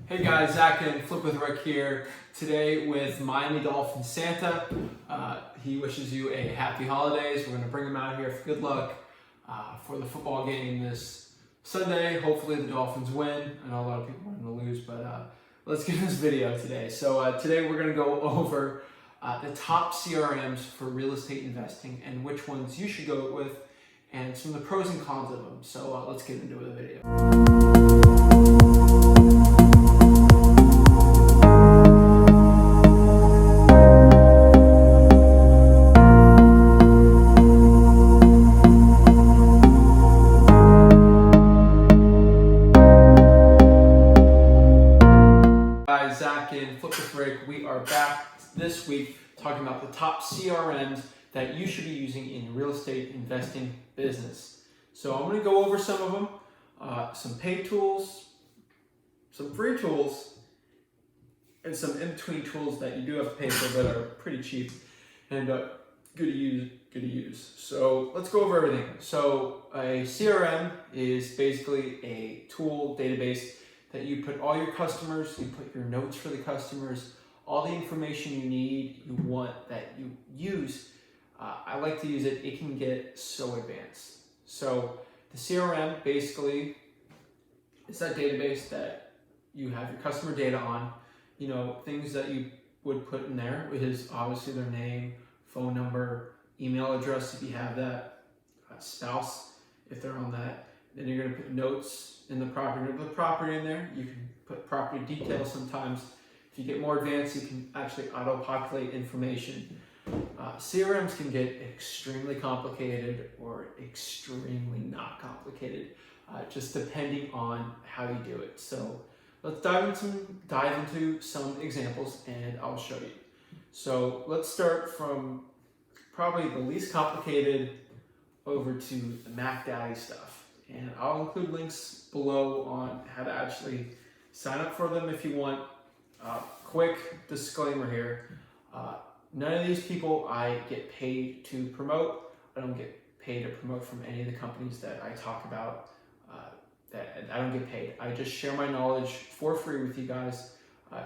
Hey guys, Zach and Flip with Rick here. Today with Miami Dolphins Santa. He wishes you a happy holidays. We're going to bring him out here for good luck for the football game this Sunday. Hopefully the Dolphins win. I know a lot of people want them to lose, but let's get this video today. So today we're going to go over the top CRMs for real estate investing and which ones you should go with and some of the pros and cons of them. So let's get into the video. Zach and Flip with Rick. We are back this week talking about the top CRMs that you should be using in your real estate investing business. So I'm going to go over some of them, some paid tools, some free tools, and some in-between tools that you do have to pay for that are pretty cheap and good to use. So let's go over everything. So a CRM is basically a tool database that you put all your customers, you put your notes for the customers, all the information you need, you want, that you use. I like to use it. It can get so advanced. So the CRM basically is that database that you have your customer data on. You know, things that you would put in there is obviously their name, phone number, email address if you have that, spouse if they're on that. Then you're going to put notes in the property. You're going to put property in there. You can put property details sometimes. If you get more advanced, you can actually auto-populate information. CRMs can get extremely complicated or extremely not complicated, just depending on how you do it. So let's dive into some examples and I'll show you. So let's start from probably the least complicated over to the Mac Daddy stuff. And I'll include links below on how to actually sign up for them if you want. Quick disclaimer here. None of these people I get paid to promote. I don't get paid to promote from any of the companies that I talk about. That I don't get paid. I just share my knowledge for free with you guys,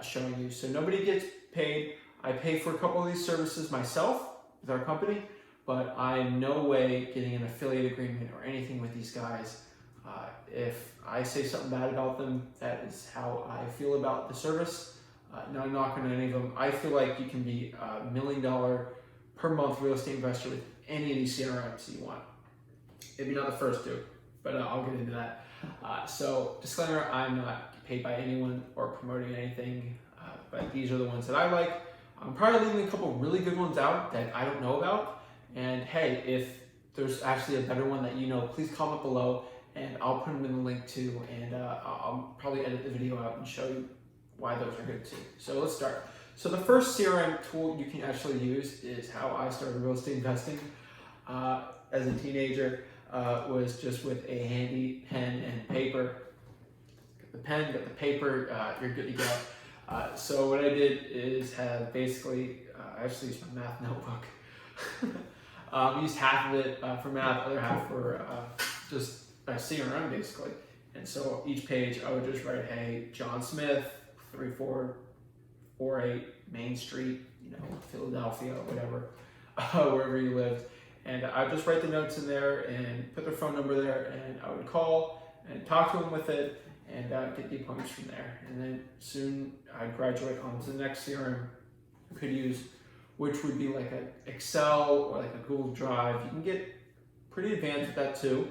showing you. So nobody gets paid. I pay for a couple of these services myself with our company, but I'm no way getting an affiliate agreement or anything with these guys. If I say something bad about them, that is how I feel about the service. Not knocking on any of them. I feel like you can be a $1 million per month real estate investor with any of these CRMs you want. Maybe not the first two, but I'll get into that. So disclaimer, I'm not paid by anyone or promoting anything, but these are the ones that I like. I'm probably leaving a couple really good ones out that I don't know about. And hey, if there's actually a better one that you know, please comment below and I'll put them in the link too. And I'll probably edit the video out and show you why those are good too. So let's start. So the first CRM tool you can actually use is how I started real estate investing as a teenager, was just with a handy pen and paper. Get the pen, get the paper, you're good to go. So what I did is have basically, I actually used my math notebook. Used half of it for math, other half for just a CRM basically. And so each page I would just write, hey, John Smith, 3448 Main Street, Philadelphia, whatever, wherever you lived. And I would just write the notes in there and put their phone number there, and I would call and talk to them with it and get the appointments from there. And then soon I'd graduate on to the next CRM I could use, which would be like an Excel or like a Google Drive. You can get pretty advanced with that too.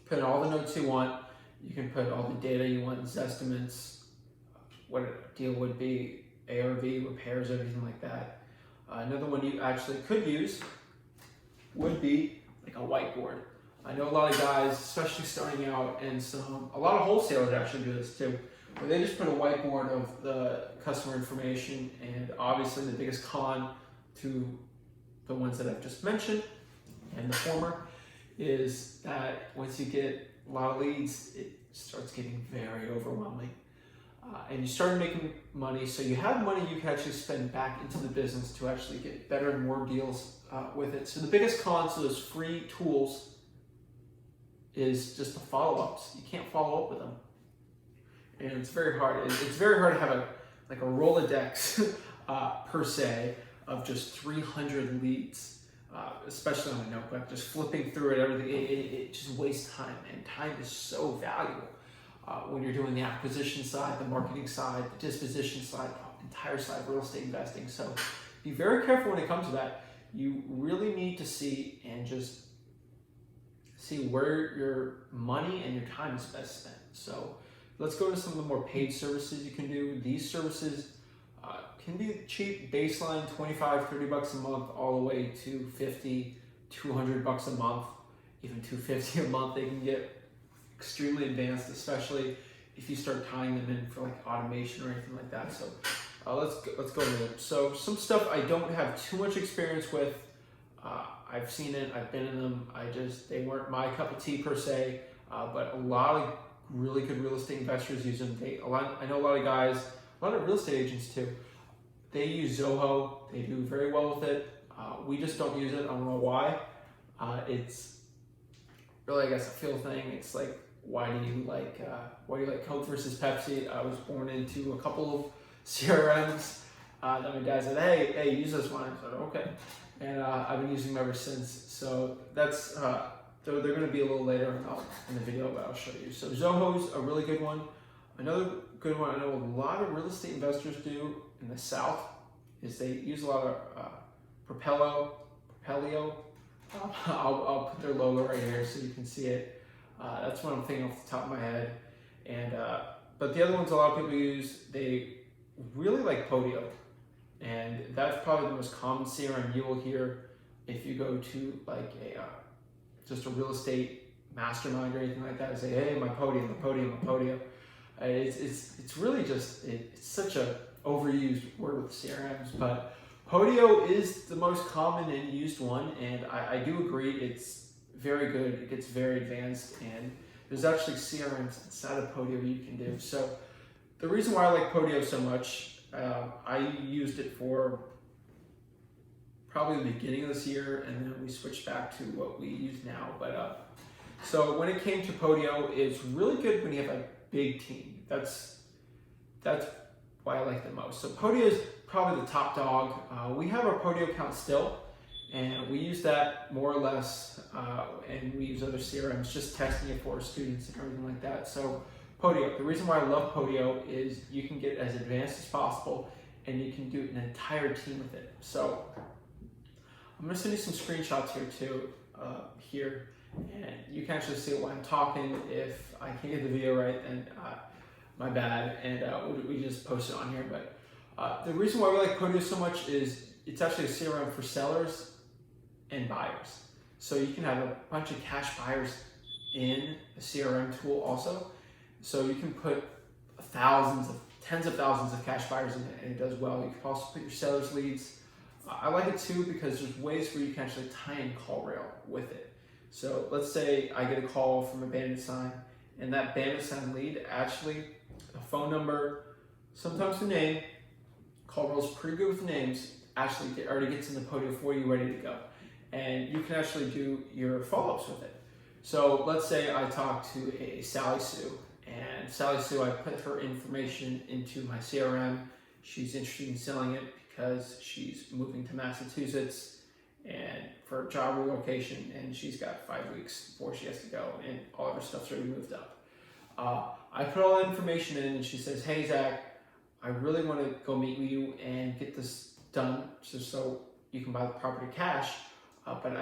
Put in all the notes you want. You can put all the data you want, estimates, what a deal would be, ARV, repairs, everything like that. Another one you actually could use would be like a whiteboard. I know a lot of guys, especially starting out, and a lot of wholesalers actually do this too, where they just put a whiteboard of the customer information. And obviously the biggest con to the ones that I've just mentioned and the former is that once you get a lot of leads, it starts getting very overwhelming. And you start making money, so you have money you can actually spend back into the business to actually get better and more deals with it. So the biggest con to those free tools is just the follow-ups. You can't follow up with them. and it's very hard. It's very hard to have a Rolodex per se of just 300 leads, especially on a notebook. Just flipping through it, everything it just wastes time, and time is so valuable when you're doing the acquisition side, the marketing side, the disposition side, the entire side of real estate investing. So be very careful when it comes to that. You really need to see and just see where your money and your time is best spent. So let's go to some of the more paid services you can do. These services can be cheap, baseline $25-$30 a month, all the way to $50-$200 a month, even $250 a month. They can get extremely advanced, especially if you start tying them in for like automation or anything like that. So let's go into them. So some stuff I don't have too much experience with. I've seen it, I've been in them. They weren't my cup of tea per se, but a lot of really good real estate investors use them. I know a lot of guys, a lot of real estate agents too. They use Zoho. They do very well with it. We just don't use it. I don't know why. It's really, I guess, a feel thing. It's like, why do you like Coke versus Pepsi? I was born into a couple of CRMs. Then my dad said, hey, use this one. I said, okay. And I've been using them ever since. So that's, they're going to be a little later in the video, but I'll show you. So Zoho's a really good one. Another good one I know a lot of real estate investors do in the South is they use a lot of Propelio. I'll put their logo right here so you can see it. That's what I'm thinking off the top of my head. And but the other ones a lot of people use, they really like Podio. And that's probably the most common CRM you will hear if you go to like just a real estate mastermind or anything like that and say, hey, my Podio. It's really just, it's such a overused word with CRMs, but Podio is the most common and used one, and I do agree it's very good. It gets very advanced, and there's actually CRMs inside of Podio you can do. So the reason why I like Podio so much, I used it for probably the beginning of this year, and then we switched back to what we use now. But so when it came to Podio, it's really good when you have a big team. That's why I like it most. So Podio is probably the top dog. We have our Podio account still, and we use that more or less, and we use other CRMs, just testing it for our students and everything like that. So Podio, the reason why I love Podio is you can get as advanced as possible, and you can do an entire team with it. So I'm gonna send you some screenshots here too, and you can actually see it while I'm talking. If I can't get the video right, then my bad, and we just post it on here. But the reason why we like Podio so much is it's actually a CRM for sellers and buyers. So you can have a bunch of cash buyers in a CRM tool also. So you can put tens of thousands of cash buyers in it, and it does well. You can also put your sellers leads. I like it too because there's ways where you can actually tie in call rail with it. So let's say I get a call from a bandit sign, and that bandit sign lead, actually a phone number, sometimes the name, call rail's pretty good with names, actually it already gets in the Podio for you, ready to go. And you can actually do your follow-ups with it. So let's say I talk to a Sally Sue, and Sally Sue, I put her information into my CRM. She's interested in selling it because she's moving to Massachusetts and for a job relocation, and she's got 5 weeks before she has to go, and all of her stuff's already moved up. I put all that information in, and she says, hey Zach, I really want to go meet with you and get this done just so you can buy the property cash, but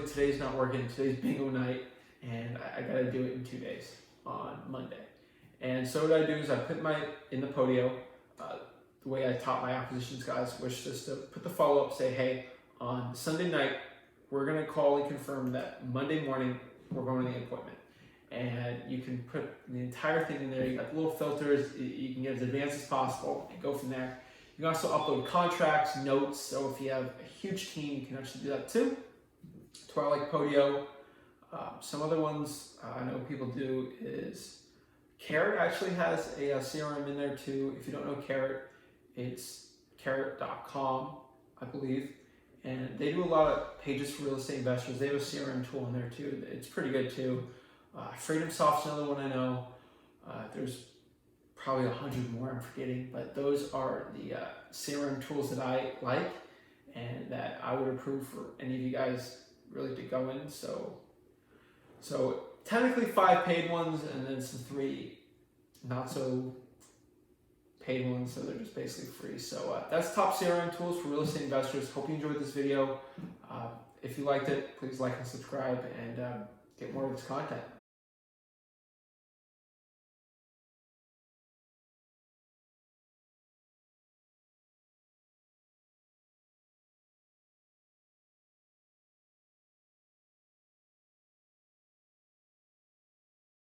today's not working. Today's bingo night, and I got to do it in 2 days on Monday. And so what I do is I put in the Podio, the way I taught my acquisitions guys was just to put the follow-up, say, hey, on Sunday night, we're going to call and confirm that Monday morning we're going to the appointment. And you can put the entire thing in there. You got little filters. You can get as advanced as possible and go from there. You can also upload contracts, notes. So if you have a huge team, you can actually do that too. That's why I like Podio. Some other ones I know people do is Carrot actually has a CRM in there too. If you don't know Carrot, it's carrot.com, I believe. And they do a lot of pages for real estate investors. They have a CRM tool in there too. It's pretty good too. FreedomSoft's another one I know. There's probably 100 more I'm forgetting, but those are the CRM tools that I like and that I would approve for any of you guys really to go in. So technically 5 paid ones and then some 3 not so paid ones, so they're just basically free. So that's top CRM tools for real estate investors. Hope you enjoyed this video. If you liked it, please like and subscribe and get more of this content.